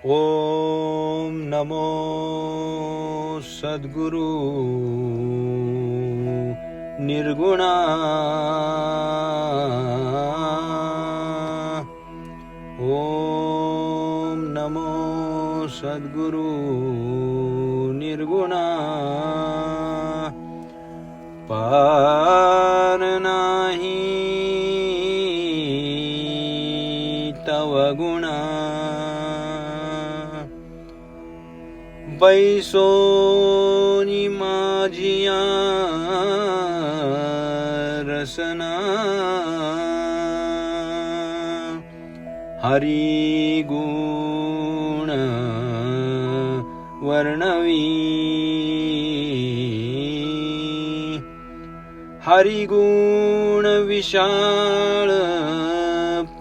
ओम नमो सद्गुरु निर्गुणा। ओम नमो सद्गुरु निर्गुणा। पार नाही तव गुणा, बैसोनी माझिया रसना। हरि गुण वर्णवी, हरि गुण विशाल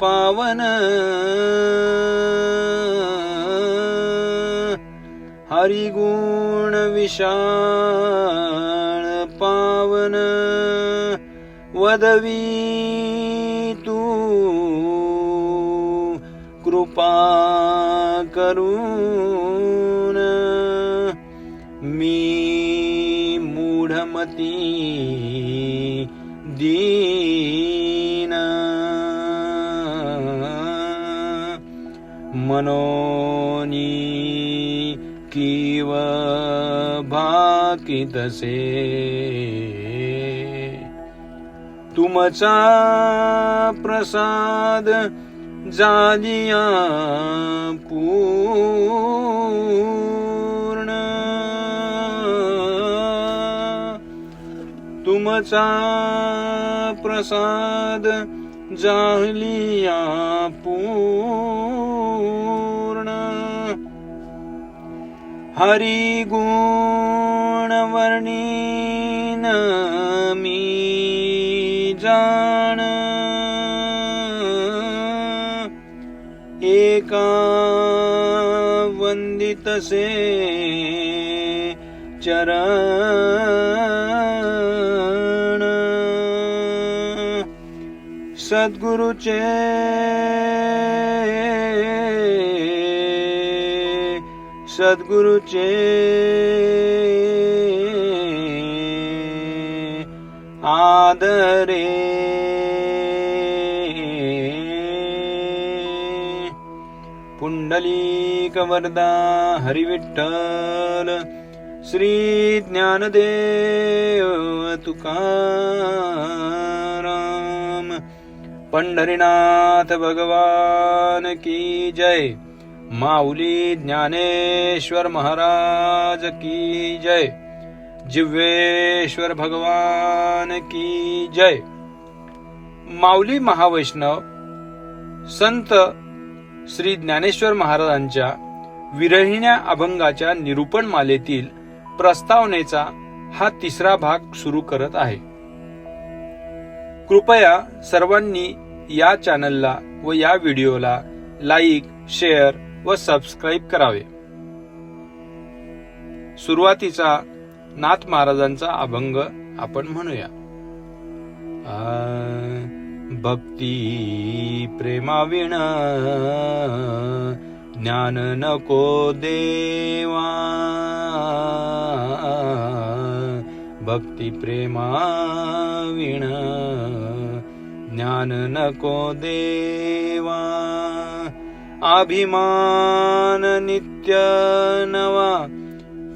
पावन। हरि गुण विशाल पावन, वदवी तू कृपा करून। मी मूढमती दीन, मनोनी कीव भाकितसे। तुमचा प्रसाद जालिया पूर्ण, तुमचा प्रसाद जालिया पूर्ण। हरि गुण वर्णीन मी जाण, एका वंदितसे चरण। सद्गुरुचे सद्गुरुचे आदरे। पुंडलिक वरदा हरि विठ्ठल, श्री ज्ञानदेव तुकाराम, पंढरीनाथ भगवान की जय। माऊली ज्ञानेश्वर महाराज की जय। जिव्हेश्वर भगवान की जय। माऊली महावैष्णव संत श्री ज्ञानेश्वर महाराजांच्या विरहिण्या अभंगाच्या निरूपण मालेतील प्रस्तावनेचा हा तिसरा भाग सुरू करत आहे. कृपया सर्वांनी या चॅनलला व या व्हिडिओला लाईक, शेअर व सबस्क्राईब करावे. सुरुवातीचा नाथ महाराजांचा अभंग आपण म्हणूया. भक्ती प्रेमाविना ज्ञान नको देवा, भक्ती प्रेमाविना ज्ञान नको देवा. अभिमान नित्य नवा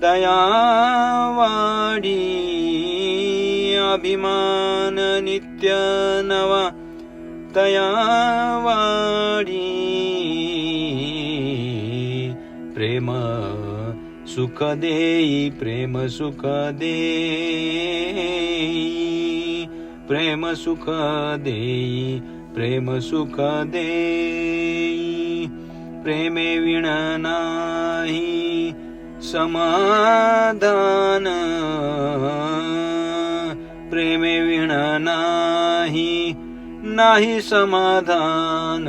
दयावाढी, अभिमान नित्य नवा दयावाढी. प्रेम सुख देई, प्रेम सुख देई, प्रेम सुख देई, प्रेम सुख देई. प्रेमे विण नाही समाधान, प्रेमे विण नाही नाही समाधान.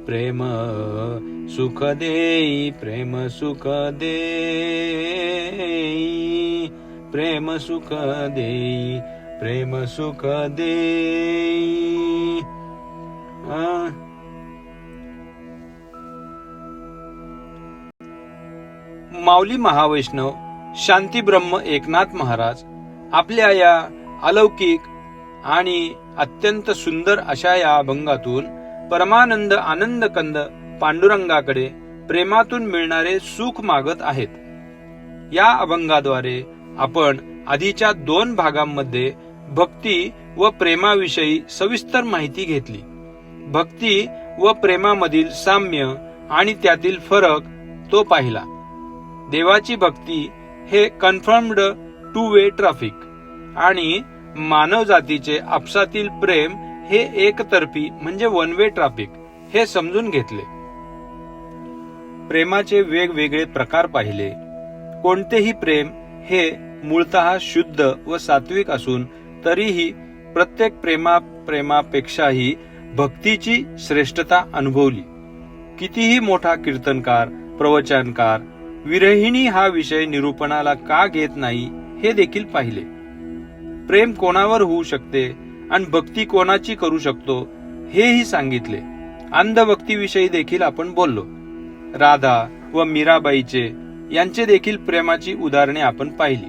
प्रेम सुख देई, प्रेम सुख देई, प्रेम सुख देई, प्रेम सुख देई. माऊली महावैष्णव शांती ब्रह्म एकनाथ महाराज आपल्या या अलौकिक आणि अत्यंत सुंदर अशा या अभंगातून परमानंद आनंद कंद पांडुरंगाकडे प्रेमातून मिळणारे सुख मागत आहेत. या अभंगाद्वारे आपण आधीच्या 2 भागांमध्ये भक्ती व प्रेमाविषयी सविस्तर माहिती घेतली. भक्ती व प्रेमामधील साम्य आणि त्यातील फरक तो पाहिला. देवाची भक्ती हे कन्फर्म्ड 2 वे ट्रॅफिक आणि मानव जातीचे आपसातील प्रेम हे एकतर्फी म्हणजे 1 वे ट्रॅफिक हे समजून घेतले. प्रेमाचे वेगवेगळे प्रकार पाहिले. कोणतेही प्रेम हे मूळतः शुद्ध व सात्विक असून तरीही प्रत्येक प्रेमापेक्षाही भक्तीची श्रेष्ठता अनुभवली. कितीही मोठा कीर्तनकार, प्रवचनकार विरहिणी हा विषय निरूपणाला का घेत नाही हे देखील पाहिले. प्रेम कोणावर होऊ शकते आणि भक्ती कोणाची करू शकतो हेही सांगितले. अंधभक्तीविषयी देखील आपण बोललो. राधा व मीराबाईचे यांचे देखील प्रेमाची उदाहरणे आपण पाहिली.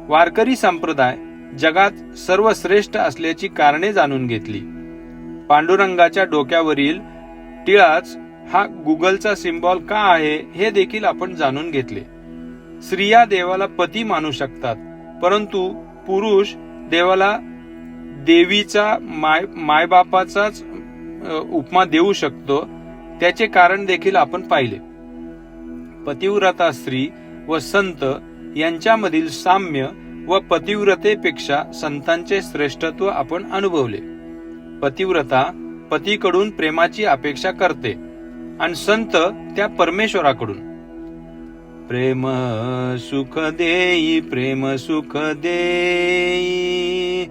वारकरी संप्रदाय जगात सर्वश्रेष्ठ असल्याची कारणे जाणून घेतली. पांडुरंगाच्या डोक्यावरील टिळाच हा गुगलचा सिम्बॉल का आहे हे देखील आपण जाणून घेतले. स्त्रिया देवाला पती मानू शकतात, परंतु पुरुष देवाला देवीचा मायबापाचाच उपमा देऊ शकतो. त्याचे कारण देखील आपण पाहिले. पतिव्रता स्त्री व संत यांच्यामधील साम्य व पतिव्रतेपेक्षा संतांचे श्रेष्ठत्व आपण अनुभवले. पतिव्रता पतीकडून प्रेमाची अपेक्षा करते आणि संत त्या परमेश्वराकडून. प्रेम सुख देई, प्रेम सुख देई,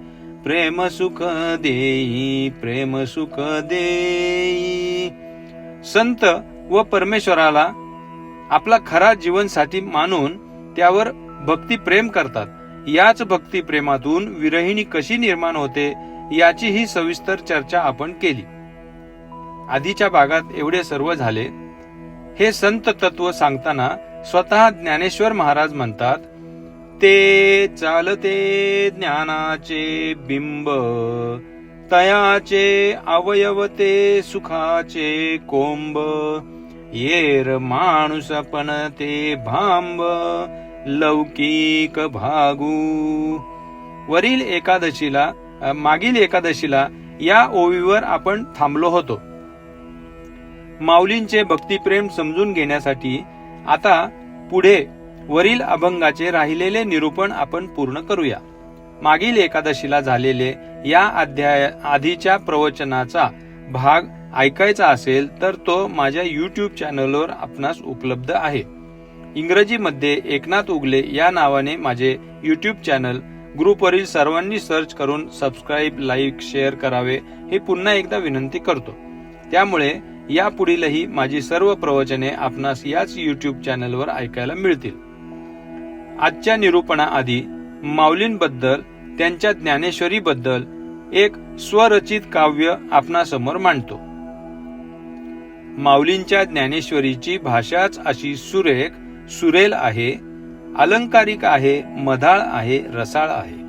प्रेम सुख देई, प्रेम सुख देई. संत व परमेश्वराला आपला खरा जीवनसाथी मानून त्यावर भक्ती प्रेम करतात. याच भक्ती प्रेमातून विरहिणी कशी निर्माण होते याची ही सविस्तर चर्चा आपण केली. आधीच्या भागात एवढे सर्व झाले. हे संत तत्व सांगताना स्वतः ज्ञानेश्वर महाराज म्हणतात, ते चालते ज्ञानाचे बिंब, तयाचे अवयवते सुखाचे कोंब, येर माणूस पण ते भांब, लौकिक भागू. मागील एकादशीला या ओवीवर आपण थांबलो होतो. माऊलींचे भक्तिप्रेम समजून घेण्यासाठी आता पुढे वरील अभंगाचे राहिलेले निरूपण आपण पूर्ण करूया. मागील एकादशीला झालेले या आधीच्या प्रवचनाचा भाग ऐकायचा असेल तर तो माझ्या YouTube चॅनलवर आपणास उपलब्ध आहे. इंग्रजीमध्ये एकनाथ उगले या नावाने माझे YouTube चॅनल ग्रुपवरील सर्वांनी सर्च करून सबस्क्राईब, लाईक, शेअर करावे हे पुन्हा एकदा विनंती करतो. त्यामुळे यापुढीलही माझी सर्व प्रवचने आपणास याच YouTube चॅनलवर ऐकायला मिळतील. आजच्या निरूपणाआधी माऊलींबद्दल, त्यांच्या ज्ञानेश्वरीबद्दल एक स्वरचित काव्य आपणासमोर मांडतो. माऊलींच्या ज्ञानेश्वरीची भाषाच अशी सुरेख, सुरेल आहे, अलंकारिक आहे, मधाळ आहे, रसाळ आहे.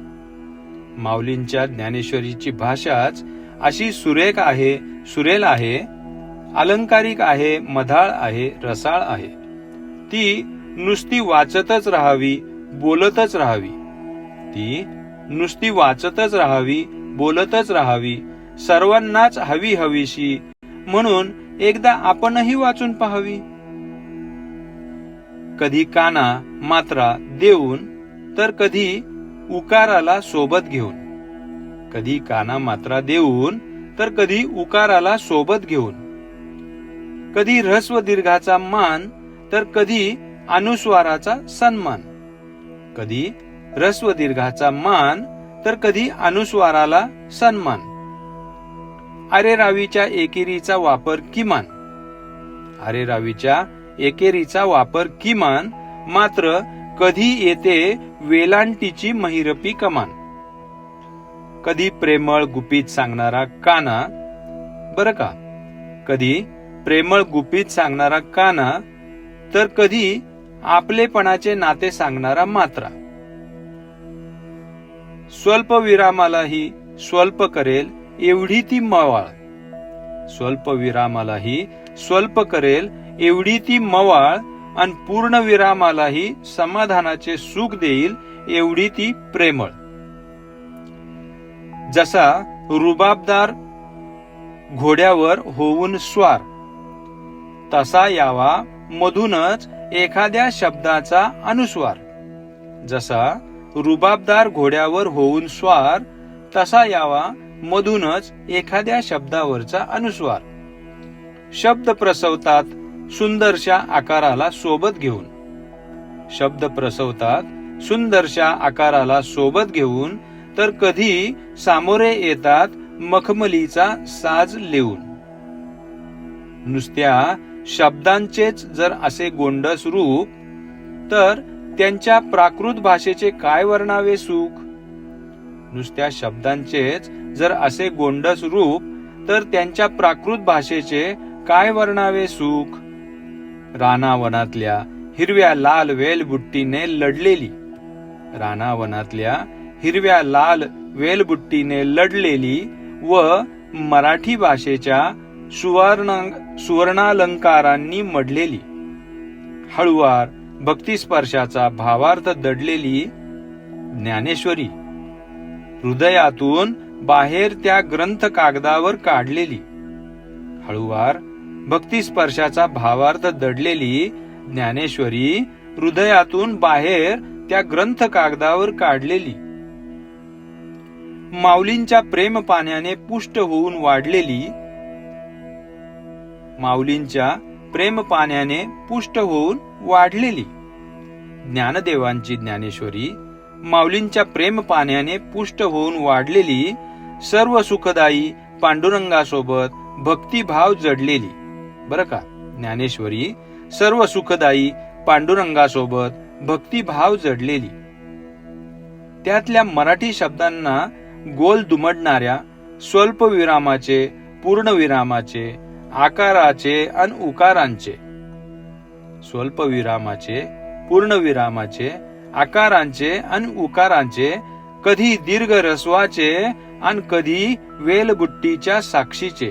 माऊलींच्या ज्ञानेश्वरीची भाषाच अशी सुरेख आहे, सुरेल आहे, अलंकारिक आहे, मधाळ आहे, रसाळ आहे. ती नुसती वाचतच राहावी, बोलतच राहावी. ती नुसती वाचतच राहावी, बोलतच राहावी, सर्वांनाच हवी हवीशी, म्हणून एकदा आपणही वाचून पाहावी. कधी काना मात्रा देऊन तर कधी उकाराला सोबत घेऊन. कधी काना मात्रा देऊन तर कधी उकाराला सोबत घेऊन. कधी ऱ्हस्व दीर्घाचा मान तर कधी अनुस्वाराचा सन्मान. कधी ऱ्हस्व दीर्घाचा मान तर कधी अनुस्वाराला सन्मान. अरे रावीच्या एकेरीचा वापर किमान. अरे रावीच्या एकेरीचा वापर किमान, मात्र कधी येते वेलांटीची महिरपी कमान. कधी प्रेमळ गुपित सांगणारा काना, बर का, कधी प्रेमळ गुपित सांगणारा काना तर कधी आपलेपणाचे नाते सांगणारा मात्रा. स्वल्प विरामालाही स्वल्प करेल एवढी ती मवाळ. स्वल्प विरामालाही स्वल्प करेल एवढी ती मवाळ, आणि पूर्ण विरामालाही समाधानाचे सुख देईल एवढी ती प्रेमळ. जसा रुबाबदार घोड्यावर होऊन स्वार, तसा यावा मधूनच एखाद्या शब्दाचा अनुस्वार. जसा रुबाबदार घोड्यावर होऊन स्वार, तसा यावा मधूनच एखाद्या शब्दावरचा अनुस्वार. शब्द प्रसवतात सुंदरशा आकाराला सोबत घेऊन. शब्द प्रसवतात सुंदरशा आकाराला सोबत घेऊन, तर कधी सामोरे येतात मखमलीचा साज लिहून. नुसत्या शब्दांचेच जर असे गोंडस रूप, तर त्यांच्या प्राकृत भाषेचे काय वर्णावे सुख. नुसत्या शब्दांचेच जर असे गोंडस रूप, तर त्यांच्या प्राकृत भाषेचे काय वर्णावे सुख. रानावनातल्या हिरव्या लाल वेलबुट्टीने लढलेली. रानावनातल्या हिरव्या लाल वेलबुट्टीने लढलेली व मराठी भाषेच्या सुवर्णालंकारांनी मढलेली. हळुवार भक्तिस्पर्शाचा भावार्थ दडलेली ज्ञानेश्वरी. हृदयातून बाहेर त्या ग्रंथ कागदावर काढलेली. हळुवार भक्तिस्पर्शाचा भावार्थ दडलेली ज्ञानेश्वरी, हृदयातून बाहेर त्या ग्रंथ कागदावर काढलेली. माऊलींच्या प्रेम पाण्याने पुष्ट होऊन वाढलेली. माऊलींच्या प्रेम पाण्याने पुष्ट होऊन वाढलेली ज्ञानदेवांची ज्ञानेश्वरी, माऊलींच्या प्रेम पाण्याने पुष्ट होऊन वाढलेली, सर्व सुखदायी पांडुरंगासोबत भक्तिभाव जडलेली. बरं का, ज्ञानेश्वरी सर्व सुखदायी पांडुरंगासोबत भक्तिभाव जडलेली. त्यातल्या मराठी शब्दांना गोल दुमडणाऱ्या स्वल्प विरामाचे, पूर्ण विरामाचे, आकाराचे आणि उकारांचे. स्वल्प विरामाचे, पूर्ण विरामाचे, आकारांचे आणि उकारांचे, कधी दीर्घ रस्वाचे आणि कधी वेलबुट्टीच्या साक्षीचे.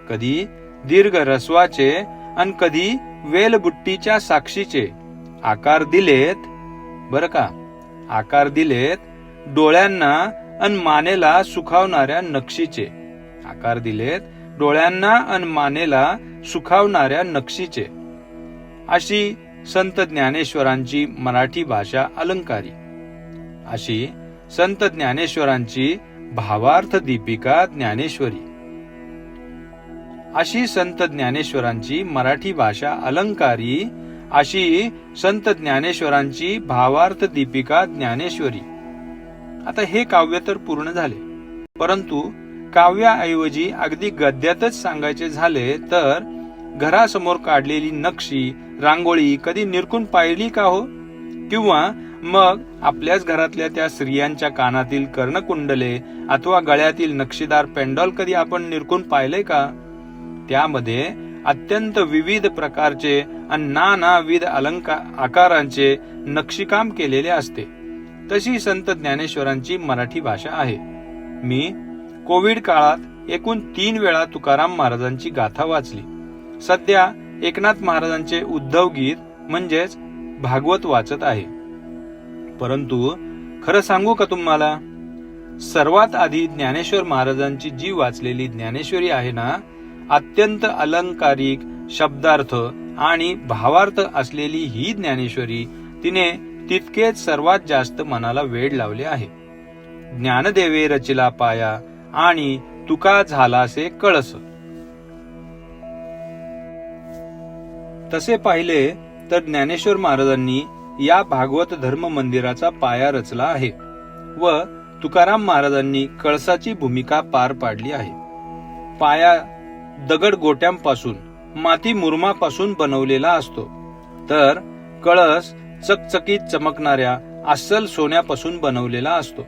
कधी दीर्घ रस्वाचे आणि कधी वेलबुट्टीच्या साक्षीचे आकार दिलेत. बरं का, आकार दिलेत डोळ्यांना आणि मानेला सुखावणाऱ्या नक्षीचे. आकार दिलेत डोळ्यांना आणि मानेला सुखावणाऱ्या नक्षीचे. अशी संत ज्ञानेश्वरांची मराठी भाषा अलंकारी. अशी संत ज्ञानेश्वरांची भावार्थ दीपिका ज्ञानेश्वरी. अशी संत ज्ञानेश्वरांची मराठी भाषा अलंकारी. अशी संत ज्ञानेश्वरांची भावार्थ दीपिका ज्ञानेश्वरी. आता हे काव्य तर पूर्ण झाले, परंतु काव्याऐवजी अगदी गद्यातच सांगायचे झाले तर घरासमोर काढलेली नक्षी, रांगोळी कधी निरखून पाहिली का हो? किंवा मग आपल्याच घरातल्या त्या स्त्रियांच्या कानातील कर्णकुंडले अथवा गळ्यातील नक्षीदार पेंडॉल कधी आपण निरखून पाहिले का? त्यामध्ये अत्यंत विविध प्रकारचे आणि नानाविध आकारांचे नक्षीकाम केलेले असते. तशी संत ज्ञानेश्वरांची मराठी भाषा आहे. मी कोविड काळात एकूण 3 वेळा तुकाराम महाराजांची गाथा वाचली. सध्या एकनाथ महाराजांचे उद्धव गीत म्हणजेच भागवत वाचत आहे. परंतु खरं सांगू का तुम्हाला, सर्वात आधी ज्ञानेश्वर महाराजांची जी वाचलेली ज्ञानेश्वरी आहे ना, अत्यंत अलंकारिक शब्दार्थ आणि भावार्थ असलेली ही ज्ञानेश्वरी तिने तितकेच सर्वात जास्त मनाला वेड लावले आहे. ज्ञानदेवे रचिला पाया आणि तुका झालासे कळस. तसे पाहिले तर ज्ञानेश्वर महाराजांनी या भागवत धर्म मंदिराचा पाया रचला आहे व तुकाराम महाराजांनी कळसाची भूमिका पार पाडली आहे. पाया दगड गोट्यांपासून, माती मुरमापासून बनवलेला असतो, तर कळस चकचकीत चमकणाऱ्या अस्सल सोन्यापासून बनवलेला असतो.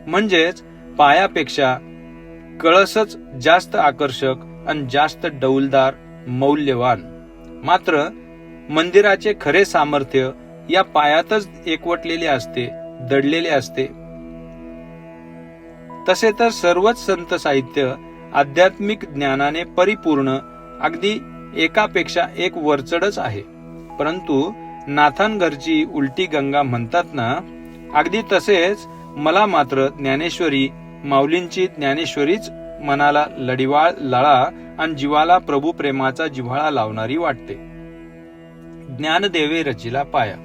म्हणजेच पायापेक्षा कळसच जास्त आकर्षक आणि जास्त डौलदार, मौल्यवान. मात्र मंदिराचे खरे सामर्थ्य या पायातच एकवटलेले असते, दडलेले असते. तसे तर सर्वच संत साहित्य आध्यात्मिक ज्ञानाने परिपूर्ण, अगदी एकापेक्षा एक वरचढच आहे. परंतु नाथांघरची उलटी गंगा म्हणतात ना, अगदी तसेच मला मात्र ज्ञानेश्वरी, माऊलींची ज्ञानेश्वरीच मनाला लढिवाळ लळा आणि जीवाला प्रभू प्रेमाचा जिव्हाळा लावणारी वाटते. ज्ञानदेवे रचिला पाया.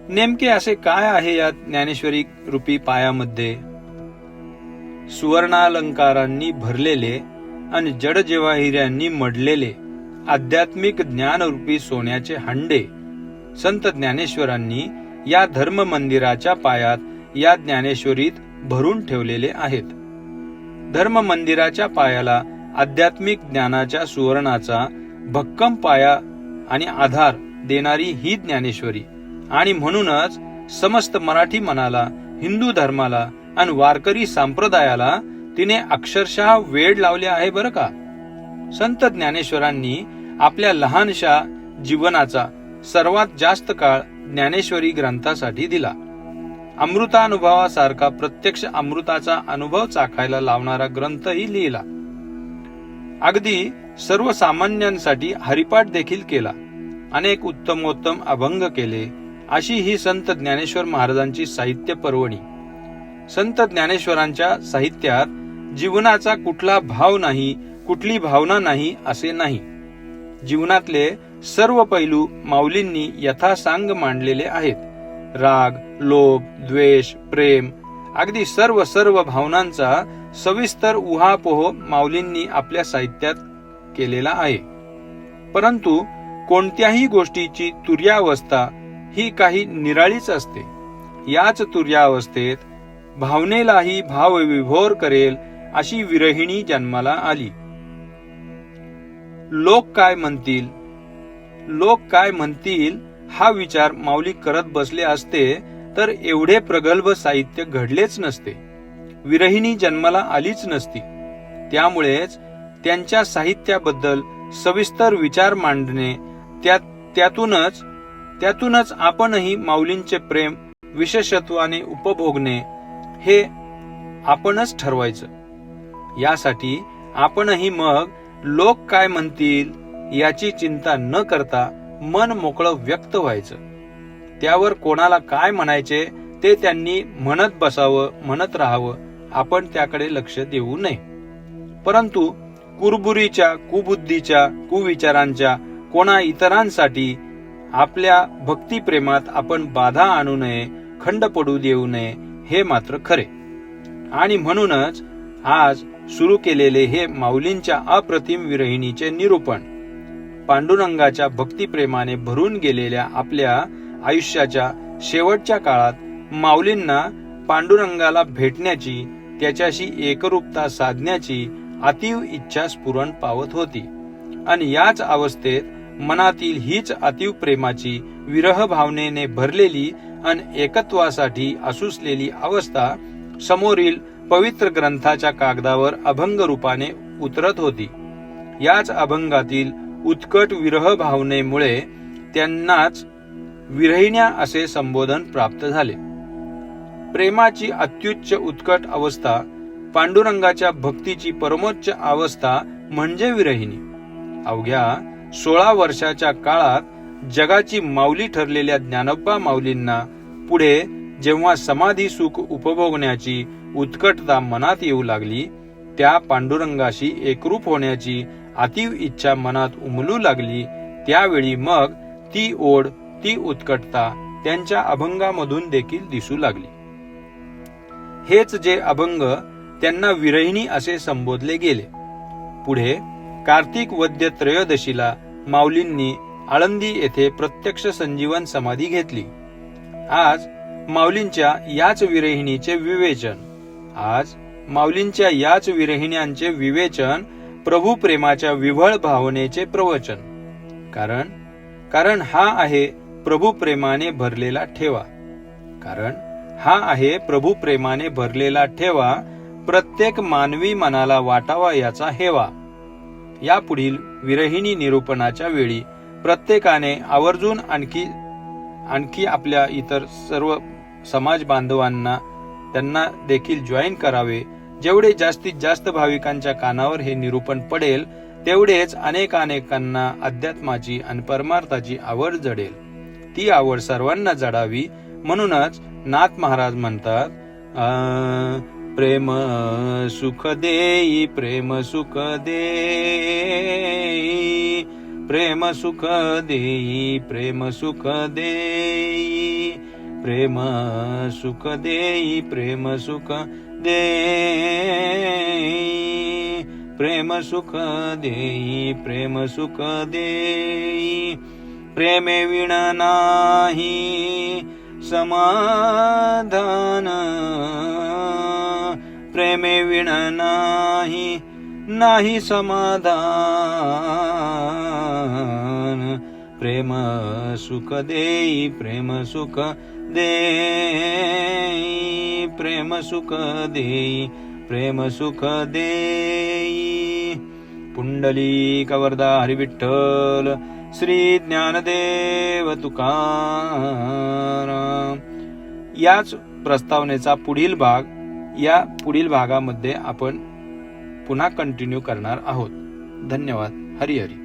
नेमके असे काय आहे या ज्ञानेश्वरी रूपी पायामध्ये? सुवर्णालंकारांनी भरलेले आणि जडजेवाहिऱ्यांनी मढलेले आध्यात्मिक ज्ञानरूपी सोन्याचे हंडे संत ज्ञानेश्वरांनी या धर्म मंदिराच्या पायात या ज्ञानेश्वरीत भरून ठेवलेले आहेत. धर्म मंदिराच्या पायाला आध्यात्मिक ज्ञानाच्या सुवर्णाचा भक्कम पाया आणि आधार देणारी ही ज्ञानेश्वरी, आणि म्हणूनच समस्त मराठी मनाला, हिंदू धर्माला आणि वारकरी संप्रदायाला तिने अक्षरशः वेड लावले आहे बरं का. संत ज्ञानेश्वरांनी आपल्या लहानशा जीवनाचा सर्वात जास्त काळ ज्ञानेश्वरी ग्रंथासाठी दिला. अमृतानुभवासारखा प्रत्यक्ष अमृताचा अनुभव चाखायला लावणारा ग्रंथही लिहिला. अगदी सर्वसामान्यांसाठी हरिपाठ देखील केला. अनेक उत्तमोत्तम अभंग केले. अशी ही संत ज्ञानेश्वर महाराजांची साहित्य पर्वणी. संत ज्ञानेश्वरांच्या साहित्यात जीवनाचा कुठला भाव नाही, कुठली भावना नाही असे नाही. जीवनातले सर्व पैलू माऊलींनी यथासांग मांडलेले आहेत. राग, लोभ, द्वेष, प्रेम, अगदी सर्व भावनांचा सविस्तर उहापोह माऊलींनी आपल्या साहित्यात केलेला आहे. परंतु कोणत्याही गोष्टीची तुर्यावस्था ही काही निराळीच असते. याच तुर्यावस्थेत भावनेलाही भावविभोर करेल अशी विरहिणी जन्माला आली. लोक काय म्हणतील, लोक काय म्हणतील हा विचार माऊली करत बसले असते तर एवढे प्रगल्भ साहित्य घडलेच नसते, विरहिणी जन्माला आलीच नसती. त्यामुळेच त्यांच्या साहित्याबद्दल सविस्तर विचार मांडणे, त्यातूनच आपणही माऊलींचे प्रेम विशेषत्वाने उपभोगणे हे आपणच ठरवायचं. यासाठी आपणही मग लोक काय म्हणतील याची चिंता न करता मन मोकळं व्यक्त व्हायचं. त्यावर कोणाला काय म्हणायचे ते त्यांनी म्हणत बसावं, म्हणत राहावं, आपण त्याकडे लक्ष देऊ नये. परंतु कुरबुरीच्या, कुबुद्धीच्या, कुविचारांच्या कोणा इतरांसाठी आपल्या भक्तिप्रेमात आपण बाधा आणू नये, खंड पडू देऊ नये हे मात्र खरे. आणि म्हणूनच आज सुरू केलेले हे माऊलींच्या अप्रतिम विरहिणीचे निरूपण पांडुरंगाच्या भक्तिप्रेमाने भरून गेलेल्या आपल्या आयुष्याच्या शेवटच्या काळात माऊलींना पांडुरंगाला भेटण्याची, त्याच्याशी एकरूपता साधण्याची अतीव इच्छा स्फुरण पावत होती. आणि याच अवस्थेत मनातील हीच अतीव प्रेमाची, विरह भावनेने भरलेली आणि एकत्वासाठी असुसलेली अवस्था समोरील पवित्र ग्रंथाच्या कागदावर अभंग रूपाने उतरत होती. याच अभंगातील उत्कट विरह भावनेमुळे त्यांनाच विरहिण्या असे संबोधन प्राप्त झाले. प्रेमाची अत्युच्च उत्कट अवस्था, पांडुरंगाच्या भक्तीची परमोच्च अवस्था म्हणजे विरहिणी. अवघ्या 16 वर्षाच्या काळात जगाची माऊली ठरलेल्या ज्ञानोबा माऊलींना पुढे जेव्हा समाधी सुख उपभोगण्याची उत्कटता मनात येऊ लागली, त्या पांडुरंगाशी एकरूप होण्याची अतीव इच्छा मनात उमलू लागली, त्यावेळी मग ती ओढ, ती उत्कटता त्यांच्या अभंगामधून देखील दिसू लागली. हेच जे अभंग त्यांना विरहिणी असे संबोधले गेले. पुढे कार्तिक वद्य त्रयोदशीला माऊलींनी आळंदी येथे प्रत्यक्ष संजीवन समाधी घेतली. आज माऊलींच्या याच विरहिणीचे विवेचन, आज माऊलींच्या याच विरहिण्यांचे विवेचन प्रभू प्रेमाच्या विव्हळ भावनेचे प्रवचन. कारण हा आहे प्रभू प्रेमाने भरलेला ठेवा. कारण हा आहे प्रभू प्रेमाने भरलेला ठेवा, प्रत्येक मानवी मनाला वाटावा याचा हेवा. या पुढील विरहिणी निरूपणाच्या वेळी प्रत्येकाने आवर्जून आणखी आणखी आपल्या इतर सर्व समाज बांधवांना त्यांना देखील जॉईन करावे. जेवढे जास्तीत जास्त भाविकांच्या कानावर हे निरूपण पडेल तेवढेच अनेकांना अध्यात्माची आणि परमार्थाची आवड जडेल. ती आवड सर्वांना जडावी. म्हणूनच नाथ महाराज म्हणतात, प्रेम सुख देई, प्रेम सुख देई, प्रेम सुख देई, प्रेम सुख देई, प्रेम सुख देई, प्रेम सुख देई, प्रेम सुख देई, प्रेम सुख देई. प्रेमे विण नाही समाधान, प्रेमे विण नाही समाधान. प्रेम सुख देई, प्रेम सुख देई, प्रेम सुख देई, प्रेम सुख देई. पुंडलिक वरदा हरी विठ्ठल, श्री ज्ञानदेव तुकाराम. याच प्रस्तावनेचा पुढील भाग या पुढील भागामध्ये आपण पुन्हा कंटिन्यू करणार आहोत. धन्यवाद. हरी हरी.